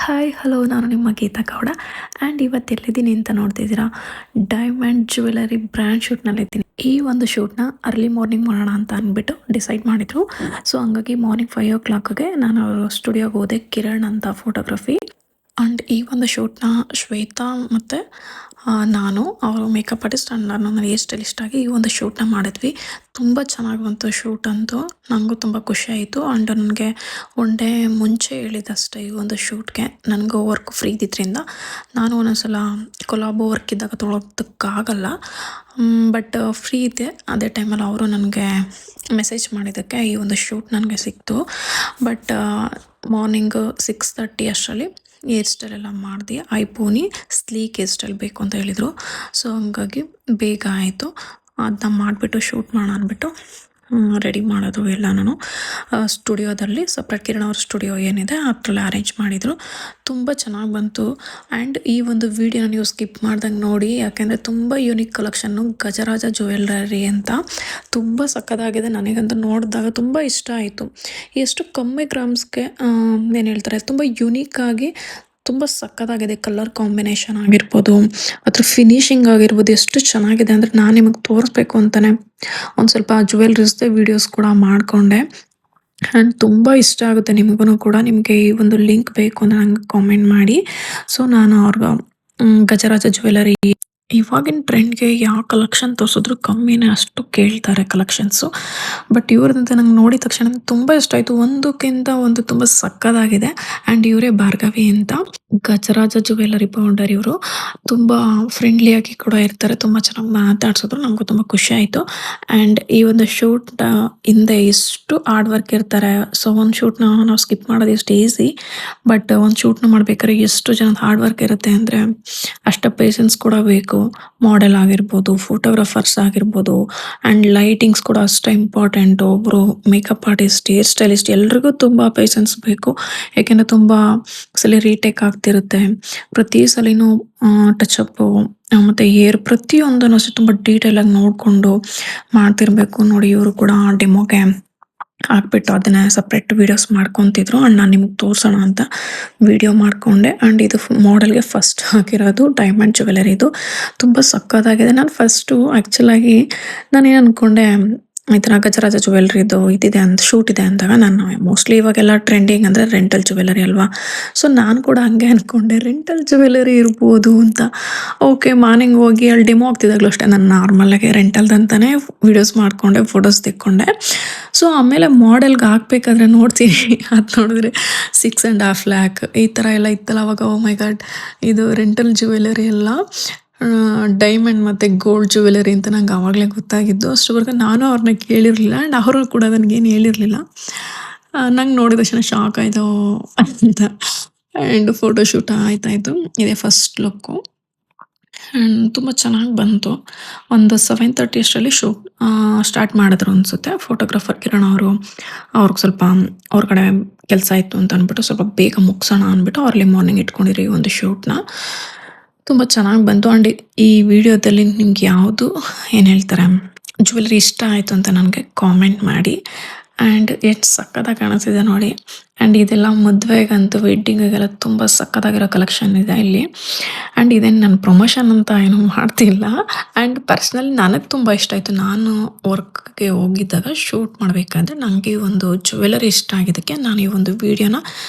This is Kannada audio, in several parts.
ಹಾಯ್ ಹಲೋ ನಾನು ನಿಮ್ಮ ಗೀತಾ ಗೌಡ ಆ್ಯಂಡ್ ಇವತ್ತು ಎಲ್ಲಿದ್ದೀನಿ ಅಂತ ನೋಡ್ತಿದ್ದೀರಾ. ಡೈಮಂಡ್ ಜ್ಯುವೆಲರಿ ಬ್ರ್ಯಾಂಡ್ ಶೂಟ್ನಲ್ಲಿದ್ದೀನಿ. ಈ ಒಂದು ಶೂಟ್ನ ಅರ್ಲಿ ಮಾರ್ನಿಂಗ್ ಮಾಡೋಣ ಅಂತ ಅಂದ್ಬಿಟ್ಟು ಡಿಸೈಡ್ ಮಾಡಿದರು. ಸೊ ಹಂಗಾಗಿ ಮಾರ್ನಿಂಗ್ 5 o'clockಗೆ ನಾನು ಅವ್ರ ಸ್ಟುಡಿಯೋಗೆ ಹೋದೆ. ಕಿರಣ್ ಅಂತ ಫೋಟೋಗ್ರಫಿ ಆ್ಯಂಡ್ ಈ ಒಂದು ಶೂಟ್ನ ಶ್ವೇತಾ ಮತ್ತು ನಾನು ಅವರು ಮೇಕಪ್ ಆರ್ಟಿಸ್ಟ್ ಆ್ಯಂಡ್ ನಾನು ನನ್ನ ಹೇರ್ ಸ್ಟೈಲಿಸ್ಟ್ ಆಗಿ ಈ ಒಂದು ಶೂಟ್ನ ಮಾಡಿದ್ವಿ. ತುಂಬ ಚೆನ್ನಾಗಿ ಬಂತು ಶೂಟ್ ಅಂತೂ. ನನಗೂ ತುಂಬ ಖುಷಿ ಆಯಿತು ಆ್ಯಂಡ್ ನನಗೆ ಒನ್ ಡೇ ಮುಂಚೆ ಹೇಳಿದ್ದಷ್ಟೇ ಈ ಒಂದು ಶೂಟ್ಗೆ. ನನಗೂ ವರ್ಕ್ ಫ್ರೀ ಇದ್ದಿದ್ದರಿಂದ ನಾನು ಒಂದೊಂದ್ಸಲ ಕೊಲಾಬೋ ವರ್ಕ್ ಇದ್ದಾಗ ತೊಗೊಳೋದಕ್ಕಾಗಲ್ಲ, ಬಟ್ ಫ್ರೀ ಇದ್ದೆ ಅದೇ ಟೈಮಲ್ಲಿ ಅವರು ನನಗೆ ಮೆಸೇಜ್ ಮಾಡಿದ್ದಕ್ಕೆ ಈ ಒಂದು ಶೂಟ್ ನನಗೆ ಸಿಕ್ತು. ಬಟ್ ಮಾರ್ನಿಂಗ್ 6:30 ಅಷ್ಟರಲ್ಲಿ ಹೇರ್ ಸ್ಟೈಲ್ ಎಲ್ಲ ಮಾಡಿದೆ. ಐಪೋನಿ ಸ್ಲೀಕ್ ಹೇರ್ ಸ್ಟೈಲ್ ಬೇಕು ಅಂತ ಹೇಳಿದರು. ಸೊ ಹಂಗಾಗಿ ಬೇಗ ಆಯಿತು. ಅದನ್ನ ಮಾಡಿಬಿಟ್ಟು ಶೂಟ್ ಮಾಡೋಣ ಅಂದ್ಬಿಟ್ಟು ರೆಡಿ ಮಾಡೋದು ಎಲ್ಲ ನಾನು ಸ್ಟುಡಿಯೋದಲ್ಲಿ ಸಪ್ರೇಟ್ ಕಿರಣ್ ಅವ್ರ ಸ್ಟುಡಿಯೋ ಏನಿದೆ ಅದರಲ್ಲಿ ಅರೇಂಜ್ ಮಾಡಿದರು. ತುಂಬ ಚೆನ್ನಾಗಿ ಬಂತು ಆ್ಯಂಡ್ ಈ ಒಂದು ವಿಡಿಯೋನ ನೀವು ಸ್ಕಿಪ್ ಮಾಡ್ದಂಗೆ ನೋಡಿ, ಯಾಕೆಂದರೆ ತುಂಬ ಯೂನಿಕ್ ಕಲೆಕ್ಷನ್ನು ಗಜರಾಜ ಜ್ಯುವೆಲ್ಲರಿ ಅಂತ ತುಂಬ ಸಕ್ಕತ್ತಾಗಿದೆ. ನನಗಂತೂ ನೋಡಿದಾಗ ತುಂಬ ಇಷ್ಟ ಆಯಿತು. ಎಷ್ಟು ಕಮ್ಮಿ ಗ್ರಾಮ್ಸ್ಗೆ ಏನು ಹೇಳ್ತಾರೆ, ತುಂಬ ಯುನೀಕಾಗಿ ತುಂಬ ಸಕ್ಕತ್ತಾಗಿದೆ. ಕಲರ್ ಕಾಂಬಿನೇಷನ್ ಆಗಿರ್ಬೋದು, ಅದ್ರ ಫಿನಿಶಿಂಗ್ ಆಗಿರ್ಬೋದು ಎಷ್ಟು ಚೆನ್ನಾಗಿದೆ ಅಂದರೆ ನಾನು ನಿಮಗೆ ತೋರಿಸ್ಬೇಕು ಅಂತಲೇ ಒಂದು ಸ್ವಲ್ಪ ಜ್ಯುವೆಲ್ರೀಸ್ದೇ ವೀಡಿಯೋಸ್ ಕೂಡ ಮಾಡಿಕೊಂಡೆ. ಆ್ಯಂಡ್ ತುಂಬ ಇಷ್ಟ ಆಗುತ್ತೆ ನಿಮಗೂ ಕೂಡ. ನಿಮಗೆ ಈ ಒಂದು ಲಿಂಕ್ ಬೇಕು ಅಂದರೆ ನಂಗೆ ಕಾಮೆಂಟ್ ಮಾಡಿ. ಸೊ ನಾನು ಅವ್ರಿಗೆ ಗಜರಾಜ ಜ್ಯುವೆಲರಿ ಇವಾಗಿನ ಟ್ರೆಂಡ್ಗೆ ಯಾವ ಕಲೆಕ್ಷನ್ ತೋರಿಸಿದ್ರು ಕಮ್ಮಿನೇ, ಅಷ್ಟು ಕೇಳ್ತಾರೆ ಕಲೆಕ್ಷನ್ಸು. ಬಟ್ ಇವ್ರದಂತ ನಂಗೆ ನೋಡಿದ ತಕ್ಷಣ ತುಂಬ ಇಷ್ಟ ಆಯಿತು. ಒಂದಕ್ಕಿಂತ ಒಂದು ತುಂಬ ಸಕ್ಕತ್ತಾಗಿದೆ. ಆ್ಯಂಡ್ ಇವರೇ ಭಾರ್ಗವಿ ಅಂತ, ಗಜರಾಜ ಜ್ಯುವೆಲರಿ ಫೌಂಡರ್ ಇವರು. ತುಂಬ ಫ್ರೆಂಡ್ಲಿಯಾಗಿ ಕೂಡ ಇರ್ತಾರೆ, ತುಂಬ ಚೆನ್ನಾಗಿ ಮಾತಾಡ್ಸಿದ್ರು. ನನಗೂ ತುಂಬ ಖುಷಿ ಆಯಿತು. ಆ್ಯಂಡ್ ಈ ಒಂದು ಶೂಟ್ ಹಿಂದೆ ಎಷ್ಟು ಹಾರ್ಡ್ ವರ್ಕ್ ಇರ್ತಾರೆ. ಸೊ ಒಂದು ಶೂಟ್ನ ನಾವು ಸ್ಕಿಪ್ ಮಾಡೋದು ಎಷ್ಟು ಈಸಿ, ಬಟ್ ಒಂದು ಶೂಟ್ನ ಮಾಡ್ಬೇಕಾದ್ರೆ ಎಷ್ಟು ಜನದ ಹಾರ್ಡ್ ವರ್ಕ್ ಇರುತ್ತೆ ಅಂದರೆ ಅಷ್ಟು ಪೇಷನ್ಸ್ ಕೂಡ ಬೇಕು. ಮಾಡೆಲ್ ಆಗಿರ್ಬೋದು, ಫೋಟೋಗ್ರಾಫರ್ಸ್ ಆಗಿರ್ಬೋದು, ಆ್ಯಂಡ್ ಲೈಟಿಂಗ್ಸ್ ಕೂಡ ಅಷ್ಟೇ ಇಂಪಾರ್ಟೆಂಟು. ಒಬ್ಬರು ಮೇಕಪ್ ಆರ್ಟಿಸ್ಟ್, ಹೇರ್ ಸ್ಟೈಲಿಸ್ಟ್ ಎಲ್ರಿಗೂ ತುಂಬ ಪೇಷನ್ಸ್ ಬೇಕು. ಯಾಕೆಂದರೆ ತುಂಬ ಸಲ ರೀಟೇಕ್ ಆಗ್ತಿರುತ್ತೆ. ಪ್ರತಿ ಸಲಿನೂ ಟಚಪ್ಪು ಮತ್ತು ಹೇರ್ ಪ್ರತಿಯೊಂದನ್ನು ಅಷ್ಟೇ ತುಂಬ ಡೀಟೇಲಾಗಿ ನೋಡಿಕೊಂಡು ಮಾಡ್ತಿರ್ಬೇಕು. ನೋಡಿ ಇವರು ಕೂಡ ಡೆಮೋಗೆ ಹಾಕ್ಬಿಟ್ಟು ಅದನ್ನ ಸಪ್ರೇಟ್ ವೀಡಿಯೋಸ್ ಮಾಡ್ಕೊತಿದ್ರು ಆ್ಯಂಡ್ ನಾನು ನಿಮಗೆ ತೋರಿಸೋಣ ಅಂತ ವಿಡಿಯೋ ಮಾಡಿಕೊಂಡೆ. ಆ್ಯಂಡ್ ಇದು ಮಾಡೆಲ್ಗೆ ಫಸ್ಟ್ ಹಾಕಿರೋದು ಡೈಮಂಡ್ ಜ್ಯುವೆಲರಿದು. ತುಂಬ ಸಕ್ಕತ್ತಾಗಿದೆ. ನಾನು ಫಸ್ಟು ಆ್ಯಕ್ಚುಲಾಗಿ ನಾನೇನು ಅಂದ್ಕೊಂಡೆ, ಈ ಥರ ಗಜರಾಜ ಜ್ಯುವೆಲ್ರಿದು ಇದಿದೆ ಅಂತ ಶೂಟ್ ಇದೆ ಅಂದಾಗ, ನಾನು ಮೋಸ್ಟ್ಲಿ ಇವಾಗೆಲ್ಲ ಟ್ರೆಂಡಿಂಗ್ ಅಂದರೆ ರೆಂಟಲ್ ಜ್ಯುವೆಲರಿ ಅಲ್ವಾ. ಸೊ ನಾನು ಕೂಡ ಹಂಗೆ ಅಂದ್ಕೊಂಡೆ ರೆಂಟಲ್ ಜ್ಯುವೆಲರಿ ಇರ್ಬೋದು ಅಂತ. ಓಕೆ, ಮಾರ್ನಿಂಗ್ ಹೋಗಿ ಅಲ್ಲಿ ಡೆಮೋ ಆಗ್ತಿದ್ದಾಗಲೂ ಅಷ್ಟೇ ನಾನು ನಾರ್ಮಲಾಗಿ ರೆಂಟಲ್ದಂತಾನೆ ವೀಡಿಯೋಸ್ ಮಾಡಿಕೊಂಡೆ, ಫೋಟೋಸ್ ತೆಕ್ಕೊಂಡೆ. ಸೊ ಆಮೇಲೆ ಮಾಡೆಲ್ಗೆ ಹಾಕ್ಬೇಕಾದ್ರೆ ನೋಡ್ತೀನಿ, ಅದು ನೋಡಿದ್ರೆ 6.5 lakh ಈ ಥರ ಎಲ್ಲ ಇತ್ತಲ್ಲ ಅವಾಗ. ಓ ಮೈ ಗಾಡ್, ಇದು ರೆಂಟಲ್ ಜ್ಯುವೆಲರಿ ಎಲ್ಲ ಡೈಮಂಡ್ ಮತ್ತು ಗೋಲ್ಡ್ ಜ್ಯುವೆಲರಿ ಅಂತ ನಂಗೆ ಆವಾಗಲೇ ಗೊತ್ತಾಗಿದ್ದು. ಅಷ್ಟರವರೆಗೆ ನಾನು ಅವ್ರನ್ನ ಕೇಳಿರಲಿಲ್ಲ ಆ್ಯಂಡ್ ಅವರು ಕೂಡ ನನಗೇನು ಹೇಳಿರಲಿಲ್ಲ. ನಂಗೆ ನೋಡಿದ ತಕ್ಷಣ ಶಾಕ್ ಆಯಿತು ಅಂತ. ಆ್ಯಂಡ್ ಫೋಟೋಶೂಟ್ ಆಯ್ತಾಯಿತು. ಇದೇ ಫಸ್ಟ್ ಲುಕ್ಕು ಆ್ಯಂಡ್ ತುಂಬ ಚೆನ್ನಾಗಿ ಬಂತು. ಒಂದು 7:30 ಅಷ್ಟರಲ್ಲಿ ಶೂಟ್ ಸ್ಟಾರ್ಟ್ ಮಾಡಿದ್ರು ಅನಿಸುತ್ತೆ ಫೋಟೋಗ್ರಾಫರ್ ಕಿರಣ್ ಅವರು. ಅವ್ರಿಗೆ ಸ್ವಲ್ಪ ಅವ್ರ ಕಡೆ ಕೆಲಸ ಇತ್ತು ಅಂತ ಅಂದ್ಬಿಟ್ಟು ಸ್ವಲ್ಪ ಬೇಗ ಮುಗಿಸೋಣ ಅಂದ್ಬಿಟ್ಟು ಅರ್ಲಿ ಮಾರ್ನಿಂಗ್ ಇಟ್ಕೊಂಡಿರಿ ಈ ಒಂದು ಶೂಟ್ನ. ತುಂಬ ಚೆನ್ನಾಗಿ ಬಂತು. ಆ್ಯಂಡ್ ಈ ವಿಡಿಯೋದಲ್ಲಿ ನಿಮ್ಗೆ ಯಾವುದು ಏನು ಹೇಳ್ತಾರೆ ಜ್ಯುವೆಲರಿ ಇಷ್ಟ ಆಯಿತು ಅಂತ ನನಗೆ ಕಾಮೆಂಟ್ ಮಾಡಿ. ಆ್ಯಂಡ್ ಎಷ್ಟು ಸಕ್ಕತ್ತಾಗಿ ಕಾಣಿಸ್ತಿದೆ ನೋಡಿ. ಆ್ಯಂಡ್ ಇದೆಲ್ಲ ಮದುವೆಗಂತೂ ವೆಡ್ಡಿಂಗಿಗೆಲ್ಲ ತುಂಬ ಸಕ್ಕತ್ತಾಗಿರೋ ಕಲೆಕ್ಷನ್ ಇದೆ ಇಲ್ಲಿ. ಆ್ಯಂಡ್ ಇದೇನು ನಾನು ಪ್ರಮೋಷನ್ ಅಂತ ಏನೂ ಮಾಡ್ತಿಲ್ಲ. ಆ್ಯಂಡ್ ಪರ್ಸ್ನಲಿ ನನಗೆ ತುಂಬ ಇಷ್ಟ ಆಯಿತು. ನಾನು ವರ್ಕ್ಗೆ ಹೋಗಿದ್ದಾಗ ಶೂಟ್ ಮಾಡಬೇಕಾದ್ರೆ ನನಗೆ ಒಂದು ಜ್ಯುವೆಲರಿ ಇಷ್ಟ ಆಗಿದ್ದಕ್ಕೆ ನಾನು ಈ ಒಂದು ವೀಡಿಯೋನ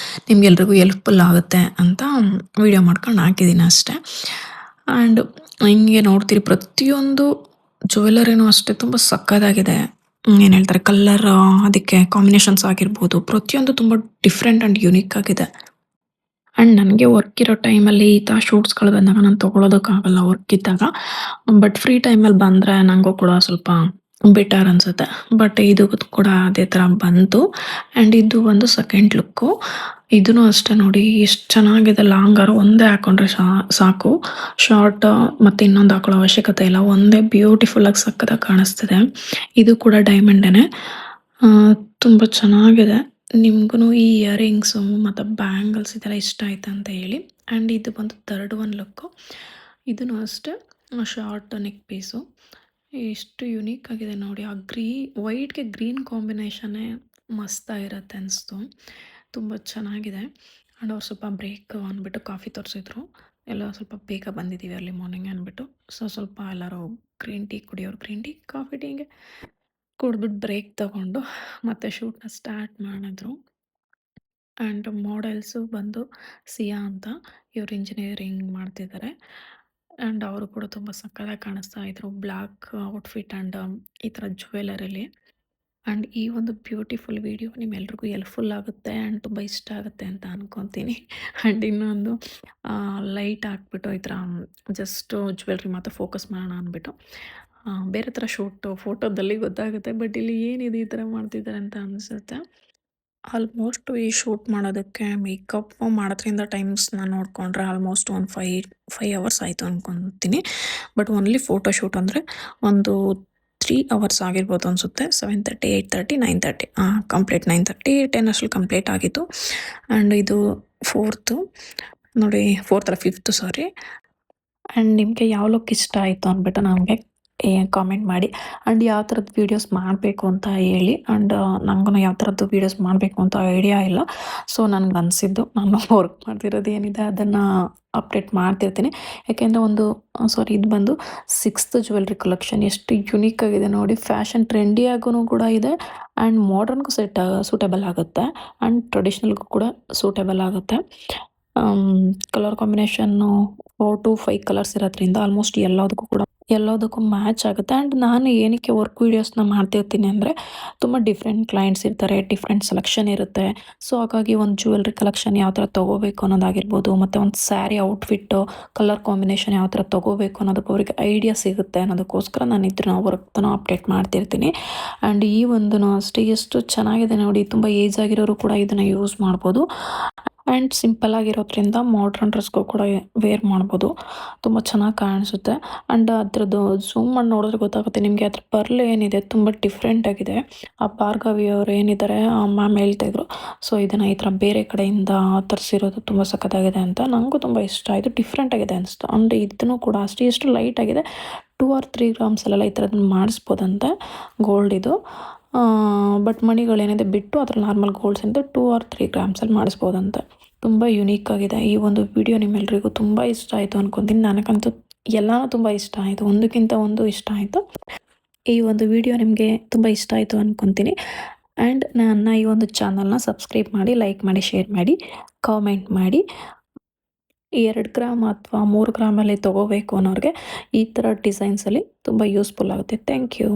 ನಿಮ್ಗೆಲ್ರಿಗೂ ಹೆಲ್ಪ್ಫುಲ್ ಆಗುತ್ತೆ ಅಂತ ವೀಡಿಯೋ ಮಾಡ್ಕೊಂಡು ಹಾಕಿದ್ದೀನಿ ಅಷ್ಟೇ. ಆ್ಯಂಡ್ ಹಿಂಗೆ ನೋಡ್ತೀರಿ ಪ್ರತಿಯೊಂದು ಜ್ಯುವೆಲರಿನೂ ಅಷ್ಟೇ ತುಂಬ ಸಕ್ಕತ್ತಾಗಿದೆ. ಏನು ಹೇಳ್ತಾರೆ ಕಲ್ಲರ್, ಅದಕ್ಕೆ ಕಾಂಬಿನೇಷನ್ಸ್ ಆಗಿರ್ಬೋದು, ಪ್ರತಿಯೊಂದು ತುಂಬ ಡಿಫ್ರೆಂಟ್ ಆ್ಯಂಡ್ ಯುನೀಕ್ ಆಗಿದೆ. ಆ್ಯಂಡ್ ನನಗೆ ವರ್ಕ್ ಇರೋ ಟೈಮಲ್ಲಿ ಈ ಥರ ಶೂಟ್ಸ್ಗಳು ಬಂದಾಗ ನಾನು ತೊಗೊಳೋದಕ್ಕಾಗಲ್ಲ ವರ್ಕ್ ಇದ್ದಾಗ. ಬಟ್ ಫ್ರೀ ಟೈಮಲ್ಲಿ ಬಂದರೆ ನನಗೂ ಕೂಡ ಸ್ವಲ್ಪ ಬೆಟರ್ ಅನಿಸುತ್ತೆ. ಬಟ್ ಇದು ಕೂಡ ಅದೇ ಥರ ಬಂತು. ಆ್ಯಂಡ್ ಇದು ಒಂದು ಸೆಕೆಂಡ್ ಲುಕ್ಕು. ಇದೂ ಅಷ್ಟೇ ನೋಡಿ ಎಷ್ಟು ಚೆನ್ನಾಗಿದೆ. ಲಾಂಗ್ ಹಾರ ಒಂದೇ ಹಾಕ್ಕೊಂಡ್ರೆ ಸಾಕು. ಶಾರ್ಟ್ ಮತ್ತು ಇನ್ನೊಂದು ಹಾಕೊಳ್ಳೋ ಅವಶ್ಯಕತೆ ಇಲ್ಲ. ಒಂದೇ ಬ್ಯೂಟಿಫುಲ್ಲಾಗಿ ಸಕ್ಕತ್ತಾಗಿ ಕಾಣಿಸ್ತಿದೆ. ಇದು ಕೂಡ ಡೈಮಂಡೇ. ತುಂಬ ಚೆನ್ನಾಗಿದೆ. ನಿಮ್ಗೂ ಈ ಇಯರಿಂಗ್ಸು ಮತ್ತು ಬ್ಯಾಂಗಲ್ಸ್ ಇದೆಲ್ಲ ಇಷ್ಟ ಆಯ್ತು ಅಂತ ಹೇಳಿ. ಆ್ಯಂಡ್ ಇದು ಬಂದು ಥರ್ಡ್ ಒನ್ ಲುಕ್ಕು. ಇದೂ ಅಷ್ಟೇ ಶಾರ್ಟ್ ನೆಕ್ ಪೀಸು. ಎಷ್ಟು ಯುನೀಕ್ ಆಗಿದೆ ನೋಡಿ. ಆ ವೈಟ್ಗೆ ಗ್ರೀನ್ ಕಾಂಬಿನೇಷನ್ನೇ ಮಸ್ತಾಗಿರುತ್ತೆ ಅನಿಸ್ತು. ತುಂಬ ಚೆನ್ನಾಗಿದೆ. ಆ್ಯಂಡ್ ಅವ್ರು ಸ್ವಲ್ಪ ಬ್ರೇಕ್ ಅಂದ್ಬಿಟ್ಟು ಕಾಫಿ ತರಿಸಿದ್ರು. ಎಲ್ಲ ಸ್ವಲ್ಪ ಬೇಗ ಬಂದಿದ್ದೀವಿ ಅರ್ಲಿ ಮಾರ್ನಿಂಗ್ ಅಂದ್ಬಿಟ್ಟು. ಸೊ ಸ್ವಲ್ಪ ಎಲ್ಲರೂ ಗ್ರೀನ್ ಟೀ ಕುಡಿಯೋರು ಗ್ರೀನ್ ಟೀ, ಕಾಫಿ ಟೀ ಹಿಂಗೆ ಕುಡ್ದ್ಬಿಟ್ಟು ಬ್ರೇಕ್ ತಗೊಂಡು ಮತ್ತೆ ಶೂಟ್‌ನ ಸ್ಟಾರ್ಟ್ ಮಾಡಿದ್ರು. ಆ್ಯಂಡ್ ಮಾಡೆಲ್ಸು ಬಂದು ಸಿಯಾ ಅಂತ. ಇವ್ರು ಇಂಜಿನಿಯರಿಂಗ್ ಮಾಡ್ತಿದ್ದಾರೆ. ಆ್ಯಂಡ್ ಅವರು ಕೂಡ ತುಂಬ ಸಕ್ಕತ್ತಾಗಿ ಕಾಣಿಸ್ತಾ ಇದ್ರು. ಬ್ಲ್ಯಾಕ್ ಔಟ್‌ಫಿಟ್ ಆ್ಯಂಡ್ ಈ ಥರ ಜ್ಯುವೆಲರಿಲಿ. ಆ್ಯಂಡ್ ಈ ಒಂದು ಬ್ಯೂಟಿಫುಲ್ ವಿಡಿಯೋ ನಿಮ್ಮೆಲ್ರಿಗೂ ಎಲ್ಪ್‌ಫುಲ್ ಆಗುತ್ತೆ ಆ್ಯಂಡ್ ತುಂಬ ಇಷ್ಟ ಆಗುತ್ತೆ ಅಂತ ಅನ್ಕೊತೀನಿ. ಆ್ಯಂಡ್ ಇನ್ನೊಂದು ಲೈಟ್ ಹಾಕ್ಬಿಟ್ಟು ಈ ಥರ ಜಸ್ಟು ಜ್ಯುವೆಲ್ರಿ ಮಾತ್ರ ಫೋಕಸ್ ಮಾಡೋಣ ಅಂದ್ಬಿಟ್ಟು ಬೇರೆ ಥರ ಫೋಟೋದಲ್ಲಿ ಗೊತ್ತಾಗುತ್ತೆ. ಬಟ್ ಇಲ್ಲಿ ಏನಿದೆ ಈ ಥರ ಮಾಡ್ತಿದ್ದಾರೆ ಅಂತ ಅನಿಸುತ್ತೆ. ಆಲ್ಮೋಸ್ಟ್ ಈ ಶೂಟ್ ಮಾಡೋದಕ್ಕೆ ಮೇಕಪ್ ಮಾಡೋದ್ರಿಂದ ಟೈಮ್ಸ್‌ನ ನೋಡಿಕೊಂಡ್ರೆ ಆಲ್ಮೋಸ್ಟ್ ಒಂದು 5 ಅವರ್ಸ್ ಆಯಿತು ಅನ್ಕೊತೀನಿ. ಬಟ್ ಓನ್ಲಿ ಫೋಟೋ ಶೂಟ್ ಅಂದರೆ ಒಂದು 3 ಅವರ್ಸ್ ಆಗಿರ್ಬೋದು ಅನಿಸುತ್ತೆ. 7:30, 8:30, 9:30 ಕಂಪ್ಲೀಟ್ 9:30, 10 ಅಷ್ಟ್ರಲ್ಲಿ ಕಂಪ್ಲೀಟ್ ಆಗಿತ್ತು. ಆ್ಯಂಡ್ ಇದು ಫೋರ್ತು ನೋಡಿ, ಫೋರ್ತ್ ಅಲ್ಲ ಫಿಫ್ತು ಸಾರಿ. ಆ್ಯಂಡ್ ನಿಮಗೆ ಯಾವ ಲುಕ್ ಇಷ್ಟ ಆಯಿತು ಅಂದ್ಬಿಟ್ಟು ನಮಗೆ ಕಾಮೆಂಟ್ ಮಾಡಿ. ಆ್ಯಂಡ್ ಯಾವ ಥರದ್ದು ವೀಡಿಯೋಸ್ ಮಾಡಬೇಕು ಅಂತ ಹೇಳಿ. ಆ್ಯಂಡ್ ನಂಗೂ ಯಾವ ಥರದ್ದು ವೀಡಿಯೋಸ್ ಮಾಡಬೇಕು ಅಂತ ಐಡಿಯಾ ಇಲ್ಲ. ಸೊ ನನಗೆ ಅನಿಸಿದ್ದು ನಾನು ವರ್ಕ್ ಮಾಡ್ತಿರೋದು ಏನಿದೆ ಅದನ್ನು ಅಪ್ಡೇಟ್ ಮಾಡ್ತಿರ್ತೀನಿ. ಯಾಕೆಂದರೆ ಇದು ಬಂದು 6th ಜ್ಯುವೆಲ್ರಿ ಕಲೆಕ್ಷನ್. ಎಷ್ಟು ಯುನೀಕ್ ಆಗಿದೆ ನೋಡಿ. ಫ್ಯಾಷನ್ ಟ್ರೆಂಡಿಯಾಗೂ ಕೂಡ ಇದೆ ಆ್ಯಂಡ್ ಮಾಡರ್ನ್ಗೂ ಸೂಟೇಬಲ್ ಆಗುತ್ತೆ ಆ್ಯಂಡ್ ಟ್ರೆಡಿಷ್ನಲ್ಗೂ ಕೂಡ ಸೂಟೇಬಲ್ ಆಗುತ್ತೆ. ಕಲರ್ ಕಾಂಬಿನೇಷನ್ನು 4 to 5 ಕಲರ್ಸ್ ಇರೋದ್ರಿಂದ ಆಲ್ಮೋಸ್ಟ್ ಎಲ್ಲದಕ್ಕೂ ಮ್ಯಾಚ್ ಆಗುತ್ತೆ. ಆ್ಯಂಡ್ ನಾನು ಏನಕ್ಕೆ ವರ್ಕ್ ವೀಡಿಯೋಸ್ನ ಮಾಡ್ತಿರ್ತೀನಿ ಅಂದರೆ ತುಂಬ ಡಿಫ್ರೆಂಟ್ ಕ್ಲೈಂಟ್ಸ್ ಇರ್ತಾರೆ, ಡಿಫ್ರೆಂಟ್ ಸೆಲೆಕ್ಷನ್ ಇರುತ್ತೆ. ಸೊ ಹಾಗಾಗಿ ಒಂದು ಜ್ಯುವೆಲ್ರಿ ಕಲೆಕ್ಷನ್ ಯಾವ ಥರ ತೊಗೋಬೇಕು ಅನ್ನೋದಾಗಿರ್ಬೋದು, ಮತ್ತು ಒಂದು ಸ್ಯಾರಿ ಔಟ್ಫಿಟ್ಟು ಕಲರ್ ಕಾಂಬಿನೇಷನ್ ಯಾವ ಥರ ತೊಗೋಬೇಕು ಅನ್ನೋದಕ್ಕೆ ಅವ್ರಿಗೆ ಐಡಿಯಾ ಸಿಗುತ್ತೆ ಅನ್ನೋದಕ್ಕೋಸ್ಕರ ನಾನು ಇದನ್ನ ವರ್ಕ್ನ ಅಪ್ಡೇಟ್ ಮಾಡ್ತಿರ್ತೀನಿ. ಆ್ಯಂಡ್ ಈ ಒಂದೂ ಅಷ್ಟೇ ಎಷ್ಟು ಚೆನ್ನಾಗಿದೆ ನೋಡಿ. ತುಂಬ ಏಜ್ ಆಗಿರೋರು ಕೂಡ ಇದನ್ನು ಯೂಸ್ ಮಾಡ್ಬೋದು. ಆ್ಯಂಡ್ ಸಿಂಪಲ್ ಆಗಿರೋದ್ರಿಂದ ಮಾಡ್ರನ್ ಡ್ರೆಸ್ಗೂ ಕೂಡ ವೇರ್ ಮಾಡ್ಬೋದು. ತುಂಬ ಚೆನ್ನಾಗಿ ಕಾಣಿಸುತ್ತೆ. ಆ್ಯಂಡ್ ಅದ್ರದ್ದು ಝೂಮ್ ಮಾಡಿ ನೋಡಿದ್ರೆ ಗೊತ್ತಾಗುತ್ತೆ ನಿಮಗೆ. ಅದ್ರ ಪರ್ಲ್ ಏನಿದೆ ತುಂಬ ಡಿಫ್ರೆಂಟ್ ಆಗಿದೆ. ಆ ಭಾರ್ಗವಿ ಅವರು ಏನಿದ್ದಾರೆ ಮ್ಯಾಮ್ ಹೇಳ್ತಾಯಿದ್ರು. ಸೊ ಇದನ್ನು ಈ ಥರ ಬೇರೆ ಕಡೆಯಿಂದ ತರಿಸಿರೋದು ತುಂಬ ಸಖತ್ತಾಗಿದೆ ಅಂತ. ನನಗೂ ತುಂಬ ಇಷ್ಟ ಆಯಿತು. ಡಿಫ್ರೆಂಟ್ ಆಗಿದೆ ಅನಿಸ್ತು. ಆ್ಯಂಡ್ ಇದನ್ನು ಕೂಡ ಅಷ್ಟೇ ಎಷ್ಟು ಲೈಟ್ ಆಗಿದೆ. 2 or 3 ಗ್ರಾಮ್ಸಲ್ಲೆಲ್ಲ ಈ ಥರದನ್ನ ಮಾಡಿಸ್ಬೋದಂತೆ ಗೋಲ್ಡ್ ಇದು. ಬಟ್ ಮಣಿಗಳೇನಿದೆ ಬಿಟ್ಟು ಅದ್ರ ನಾರ್ಮಲ್ ಗೋಲ್ಡ್ಸ್ ಏನಿದೆ 2 or 3 ಗ್ರಾಮ್ಸಲ್ಲಿ ಮಾಡಿಸ್ಬೋದಂತೆ. ತುಂಬ ಯುನೀಕ್ ಆಗಿದೆ. ಈ ಒಂದು ವಿಡಿಯೋ ನಿಮ್ಮೆಲ್ರಿಗೂ ತುಂಬ ಇಷ್ಟ ಆಯಿತು ಅನ್ಕೊತೀನಿ. ನನಗಂತೂ ಎಲ್ಲನೂ ತುಂಬ ಇಷ್ಟ ಆಯಿತು. ಒಂದಕ್ಕಿಂತ ಒಂದು ಇಷ್ಟ ಆಯಿತು. ಈ ಒಂದು ವಿಡಿಯೋ ನಿಮಗೆ ತುಂಬ ಇಷ್ಟ ಆಯಿತು ಅನ್ಕೊತೀನಿ. ಆ್ಯಂಡ್ ನನ್ನ ಈ ಒಂದು ಚಾನಲ್ನ ಸಬ್ಸ್ಕ್ರೈಬ್ ಮಾಡಿ, ಲೈಕ್ ಮಾಡಿ, ಶೇರ್ ಮಾಡಿ, ಕಾಮೆಂಟ್ ಮಾಡಿ. 2 ಗ್ರಾಮ್ ಅಥವಾ 3 ಗ್ರಾಮಲ್ಲಿ ತೊಗೋಬೇಕು ಅನ್ನೋರಿಗೆ ಈ ಥರ ಡಿಸೈನ್ಸಲ್ಲಿ ತುಂಬ ಯೂಸ್ಫುಲ್ ಆಗುತ್ತೆ. Thank you.